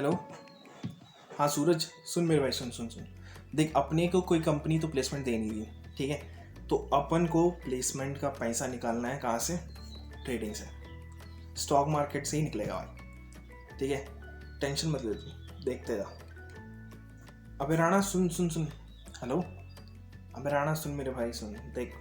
Hello. हाँ सूरज, सुन मेरे भाई, सुन सुन सुन। देख, अपने को कोई कंपनी तो प्लेसमेंट दे नहीं रही, ठीक है। तो अपन को प्लेसमेंट का पैसा निकालना है कहाँ से? ट्रेडिंग से, स्टॉक मार्केट से ही निकलेगा भाई, ठीक है। टेंशन मत ले तू, देखते जा। अबे राणा, सुन सुन सुन। हेलो। अबे राणा सुन मेरे भाई, सुन देख।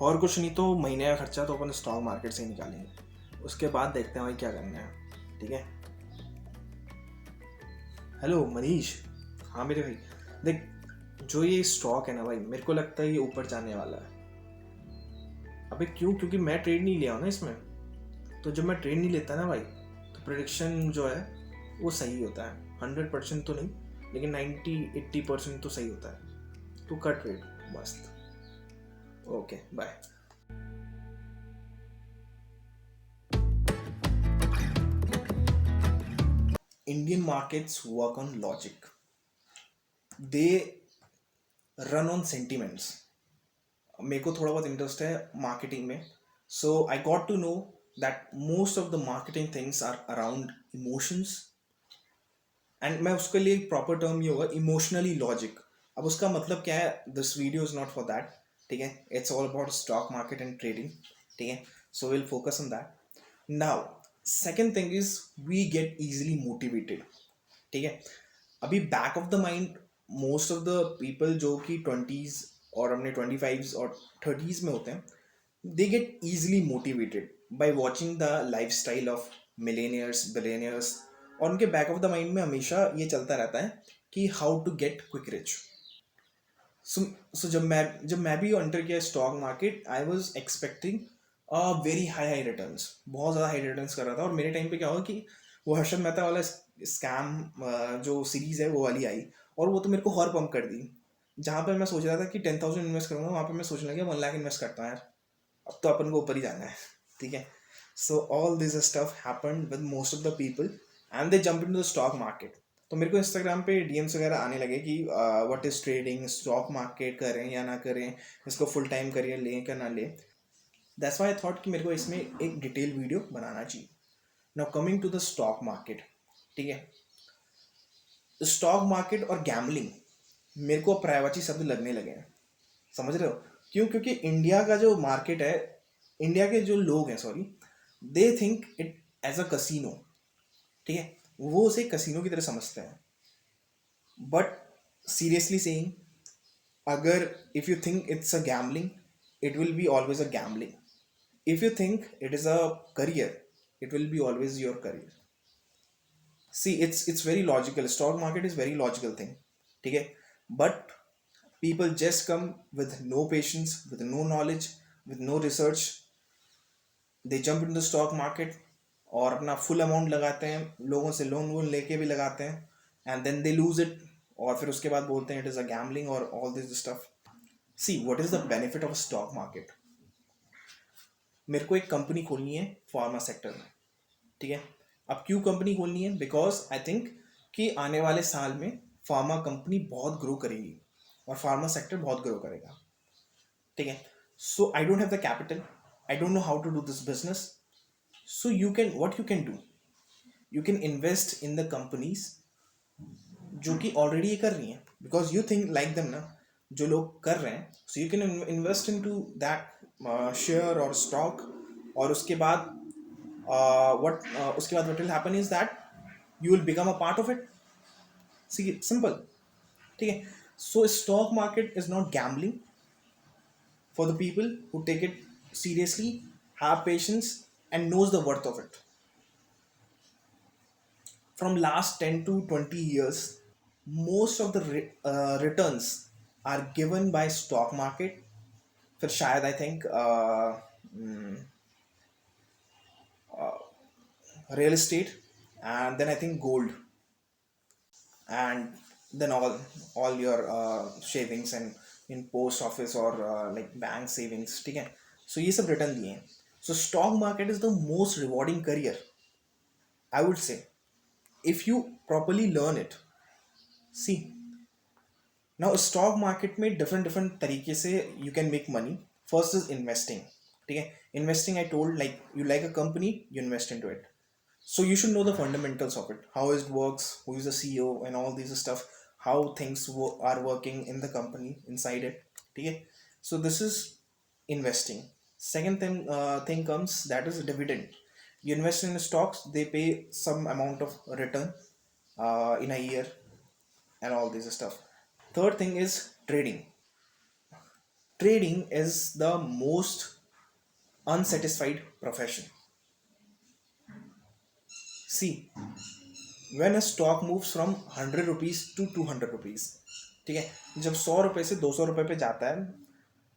और कुछ नहीं तो महीने का खर्चा तो अपन स्टॉक मार्केट से ही निकालेंगे, उसके बाद देखते हैं भाई क्या करना है, ठीक है। हेलो मनीष। हाँ मेरे भाई, देख, जो ये स्टॉक है ना भाई, मेरे को लगता है ये ऊपर जाने वाला है। अबे क्यों? क्योंकि मैं ट्रेड नहीं लिया हूँ ना इसमें। तो जब मैं ट्रेड नहीं लेता ना भाई, तो प्रेडिक्शन जो है वो सही होता है। 100% तो नहीं, लेकिन 90-80% तो सही होता है। तो कर ट्रेड, मस्त। Okay bye. Indian markets work on logic, they run on sentiments. मेरे को थोड़ा बहुत इंटरेस्ट है मार्केटिंग में, so I got to know that most of the marketing things are around emotions. And मैं उसके लिए प्रॉपर टर्म ये होगा, इमोशनली लॉजिक। अब उसका मतलब क्या है? This video is not for that, ठीक है। It's all about stock market and trading, ठीक है। So will focus on that now. Second thing is we get easily motivated, ठीक है। अभी back of the mind most of the people जो कि 20s और अपने 25s और 30s में होते हैं, they get easily motivated by watching the life style of millionaires, billionaires. और उनके बैक ऑफ द माइंड में हमेशा ये चलता रहता है कि how to get quick rich. So जब मैं भी एंटर किया stock market, I was expecting very high high returns, बहुत ज़्यादा हाई रिटर्न्स कर रहा था। और मेरे टाइम पे क्या हुआ कि वो हर्षद मेहता वाला स्कैम जो सीरीज है वो वाली आई, और वो तो मेरे को और पंप कर दी। जहाँ पे मैं सोच रहा था कि 10,000 इन्वेस्ट करूंगा, वहाँ पे मैं सोचने लगा 1 लाख इन्वेस्ट करता हूँ यार, अब तो अपन को ऊपर ही जाना है, ठीक है। So all this stuff happened with most of the people and they jump into the stock market. तो मेरे को इंस्टाग्राम पे डीएम्स वगैरह आने लगे कि what is trading, stock market करें या ना करें, इसको फुल टाइम करियर लें क्या ना लें। दैट्स व्हाई आई थॉट कि मेरे को इसमें एक डिटेल वीडियो बनाना चाहिए। Now coming to the stock market, ठीक है। स्टॉक मार्केट और गैमलिंग मेरे को प्राइवेसी शब्द लगने लगे हैं, समझ रहे हो? क्यों? क्योंकि इंडिया का जो मार्केट है, इंडिया के जो लोग हैं, sorry, they think it as a casino, ठीक है। वो उसे कसिनो की तरह समझते हैं। बट सीरियसली सेइंग, अगर if you think it's a gambling, it will be always a gambling. If you think it is a career, it will be always your career. See, it's very logical, stock market is very logical thing, ठीक है। But people just come with no patience, with no knowledge, with no research. They jump into the stock market और अपना full amount लगाते हैं, लोगों से loan वोन लेके भी लगाते हैं, and then they lose it. और फिर उसके बाद बोलते हैं इट इज़ अ गैम्बलिंग और all this stuff. See, what is the benefit of stock market? मेरे को एक कंपनी खोलनी है फार्मा सेक्टर में, ठीक है। अब क्यों कंपनी खोलनी है? बिकॉज आई थिंक कि आने वाले साल में फार्मा कंपनी बहुत ग्रो करेगी और फार्मा सेक्टर बहुत ग्रो करेगा, ठीक है। So I don't have the capital, I don't know how to do this business. So you can, what you can do, you can invest in the companies जो कि already ये कर रही हैं, because you think like them ना, जो लोग कर रहे हैं। So you can invest into that share और स्टॉक। और उसके बाद उसके बाद what will happen is that you will become a part of it. See, simple, ठीक है। So stock market is not gambling for the people who take it seriously, have patience, and knows the worth of it. From last 10 to 20 years, most of the returns are given by stock market. फिर शायद I think real estate, and then I think gold, and then all your savings and in post office or like bank savings, ठीक है। सो ये सब return दिए हैं। सो stock market is the most rewarding career, I would say, if you properly learn it. See, now stock market में different different तरीके से you can make money. First is investing, ठीक है। Investing, I told, like you like a company, you invest into it. So you should know the fundamentals of it, how it works, who is the CEO, and all these stuff, how things are working in the company inside it. Okay, so this is investing. Second thing comes, that is dividend. You invest in stocks, they pay some amount of return in a year, and all this stuff. Third thing is trading. Trading is the most unsatisfied profession. See, when a stock moves from 100 rupees to 200 rupees, ठीक है, जब 100 रुपए से 200 रुपए पे जाता है,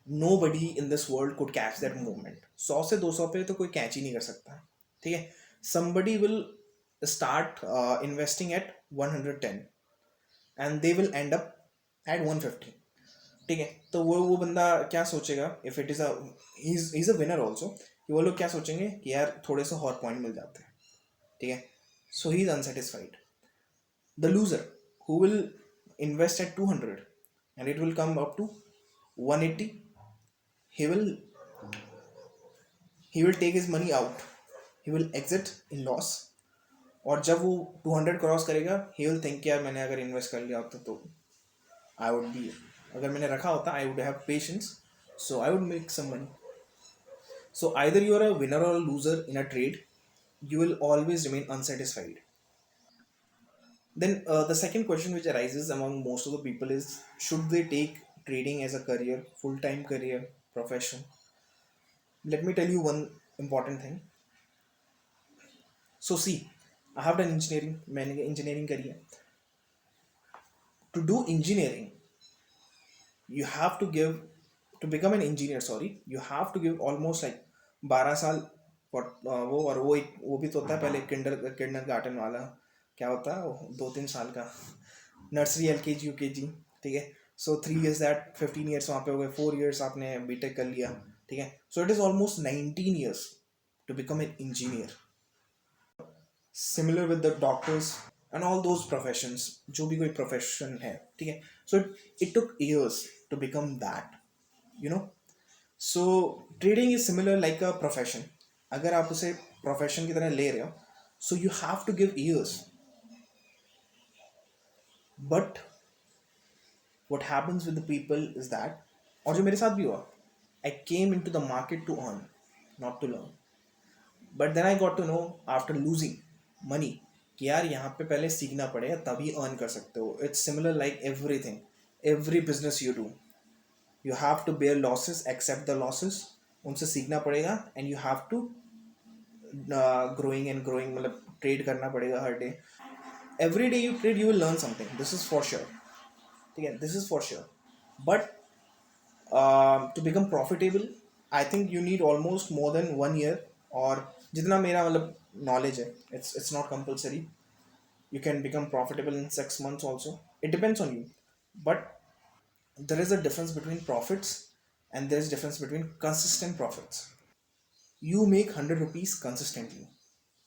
nobody in this world could catch that movement. 100 से 200 पे तो कोई कैच ही नहीं कर सकता. ठीक है, somebody will start investing at 110 and they will end up at 150. ठीक है, तो वो बंदा क्या सोचेगा, if it is a is a winner also, कि वो लोग क्या सोचेंगे कि यार थोड़े से हॉट पॉइंट मिल जाते हैं. ठीक है, so he is unsatisfied. The loser who will invest at 200 and it will come up to 180, he will he will take his money out, he will exit in loss. और जब वो 200 cross करेगा, he will think यार मैंने अगर invest कर लिया होता तो आई वुड बी, अगर मैंने रखा होता I would have patience, so I would make some money. So either you are a winner or a loser in a trade, you will always remain unsatisfied. Then the second question which arises among most of the people is, should they take trading as a career, full-time career, profession? Let me tell you one important thing. So see, I have done engineering, मैंने engineering करी है. To do engineering, you have to give, to become an engineer, sorry, you have to give almost like 12 साल. वो और वो भी तो होता है पहले किंडर गार्डन वाला, क्या होता है वो, 2-3 साल का नर्सरी, LKG UKG. ठीक है, सो 3 years दैट 15 years वहाँ पे हो गए, 4 years आपने बीटेक कर लिया. ठीक है, so it is almost 19 years to become an engineer. Similar with the doctors and all those professions, जो भी कोई प्रोफेशन है. ठीक है, so it took years to become that, you know. So trading is similar like a profession. अगर आप उसे profession की तरह ले रहे हो, so you have to give years. But what happens with the people is that, और जो मेरे साथ भी हुआ, I came into the market to earn, not to learn. But then I got to know after losing money कि यार यहाँ पे पहले सीखना पड़ेगा तभी earn कर सकते हो. It's similar like everything, every business you do, you have to bear losses, accept the losses, उनसे सीखना पड़ेगा, and you have to growing and growing, मतलब trade करना पड़ेगा हर day. Every day you trade, you will learn something. This is for sure. ठीक है, this is for sure. But to become profitable, I think you need almost more than 1 year, और जितना मेरा मतलब knowledge है, it's not compulsory. You can become profitable in 6 months also. It depends on you. But there is a difference between profits, and there is difference between consistent profits. You make 100 rupees consistently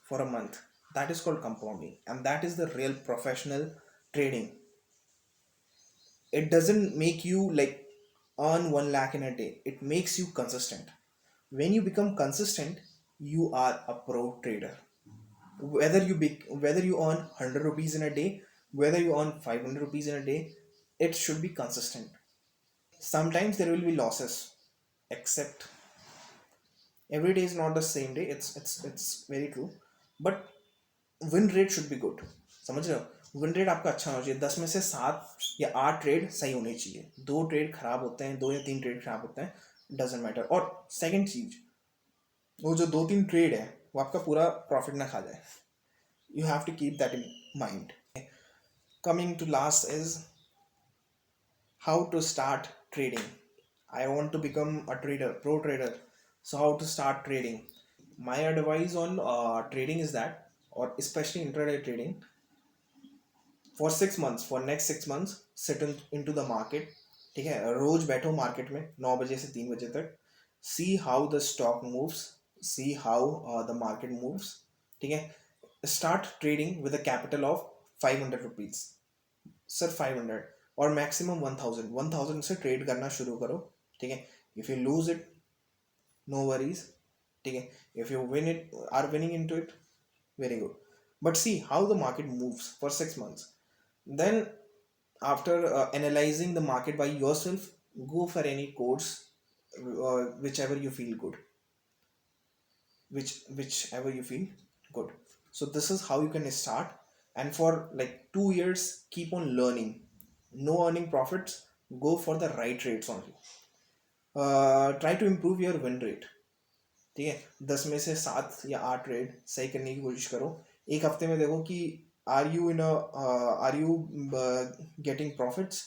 for a month. That is called compounding, and that is the real professional trading. It doesn't make you like earn 1 lakh in a day, it makes you consistent. When you become consistent, you are a pro trader. Whether you earn 100 rupees in a day, whether you earn 500 rupees in a day, it should be consistent. Sometimes there will be losses, except every day is not the same day. It's very true. But win rate should be good. समझ रहे हो, win rate आपका अच्छा होना चाहिए. 10 में से 7 या 8 ट्रेड सही होने चाहिए. 2 ट्रेड खराब होते हैं, 2 या 3 ट्रेड खराब होते हैं, डजेंट मैटर. और सेकंड चीज, वो जो 2-3 ट्रेड है वो आपका पूरा प्रॉफिट ना खा जाए. You have to keep that in mind. Coming to last is how to start trading. I want to become a trader, pro trader. So how to start trading? My advice on trading is that, or especially intraday trading, for 6 months, for next 6 months, into the market. ठीक है, रोज बैठो market में 9 बजे से 3 बजे तक. See how the stock moves, see how the market moves. ठीक है, start trading with a capital of 500 rupees. Sir 500 और मैक्सिमम 1000 से ट्रेड करना शुरू करो. ठीक है, if you lose it, no worries. ठीक है, if you win it, are winning into it, Very good. But see how the market moves for 6 months. Then, after analyzing the market by yourself, go for any course, whichever you feel good, whichever you feel good. So this is how you can start, and for like 2 years, keep on learning. No earning profits, go for the right trades only. Try to improve your win rate. ठीक है, 10 में से 7 या 8 trade सही करने की कोशिश करो। एक हफ्ते में देखो कि are you getting profits.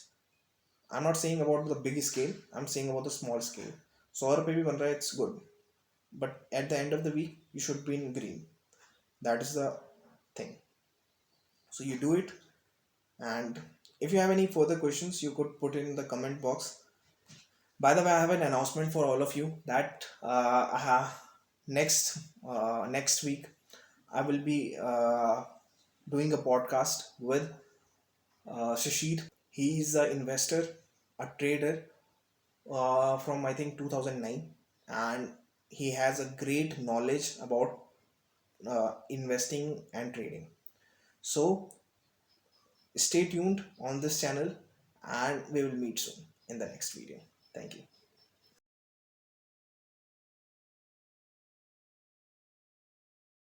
I am not saying about the big scale, I am saying about the small scale. 100 रुपये भी बन रहा है, it's good, but at the end of the week you should be in green. That is the thing. So you do it, and if you have any further questions, you could put it in the comment box. By the way, I have an announcement for all of you that next week I will be doing a podcast with Shashid. He is an investor, a trader from I think 2009, and he has a great knowledge about investing and trading. So stay tuned on this channel, and we will meet soon in the next video. Thank you.